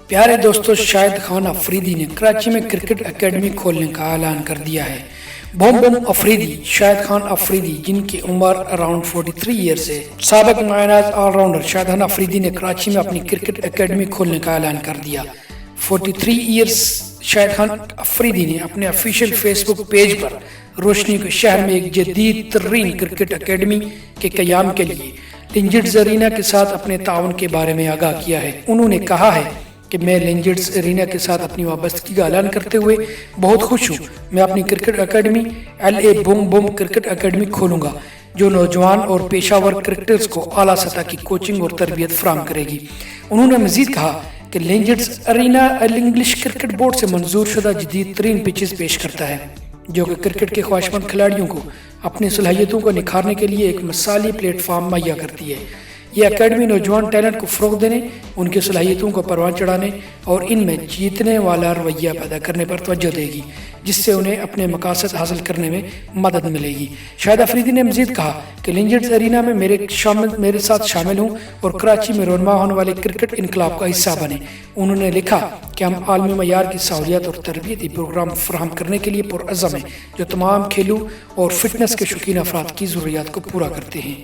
پیارے دوستو، شاہد خان افریدی نے کراچی میں کرکٹ اکیڈمی کھولنے کا اعلان کر دیا ہے۔ بوم بوم افریدی، شاہد خان افریدی جن کی عمر اراؤنڈ 43 ایئرز ہے، سابق مایہ آل راؤنڈر شاہد خان افریدی نے کراچی میں اپنی کرکٹ اکیڈمی کھولنے کا اعلان کر دیا۔ 43 ایئرز شاہد خان افریدی نے اپنے آفیشیل فیس بک پیج پر روشنی کے شہر میں ایک جدید ترین کرکٹ اکیڈمی کے قیام کے لیے لینجرڈز ارینا کے ساتھ اپنے تعاون کے بارے میں آگاہ کیا ہے۔ انہوں نے کہا ہے کہ میں لینجرڈز ارینا کے ساتھ اپنی وابستگی کا اعلان کرتے ہوئے بہت خوش ہوں۔ میں اپنی cricket academy LA boom boom cricket academy کھولوں گا جو نوجوان اور پیشہ ور کرکٹرز کو اعلیٰ سطح کی کوچنگ اور تربیت فراہم کرے گی۔ انہوں نے مزید کہا کہ لینجرڈز ارینا انگلش کرکٹ بورڈ سے منظور شدہ جدید ترین پچز پیش کرتا ہے جو کہ کرکٹ کے خواہشمند کھلاڑیوں کو اپنی صلاحیتوں کو نکھارنے کے لیے ایک مثالی پلیٹ فارم مہیا کرتی ہے۔ یہ اکیڈمی نوجوان ٹیلنٹ کو فروغ دینے، ان کی صلاحیتوں کو پروان چڑھانے اور ان میں جیتنے والا رویہ پیدا کرنے پر توجہ دے گی، جس سے انہیں اپنے مقاصد حاصل کرنے میں مدد ملے گی۔ شاہد افریدی نے مزید کہا کہ لینجرڈز ارینا میں میرے ساتھ شامل ہوں اور کراچی میں رونما ہونے والے کرکٹ انقلاب کا حصہ بنے۔ انہوں نے لکھا کہ ہم عالمی معیار کی سہولیات اور تربیتی پروگرام فراہم کرنے کے لیے پرعزم ہیں جو تمام کھیلوں اور فٹنس کے شوقین افراد کی ضروریات کو پورا کرتے ہیں۔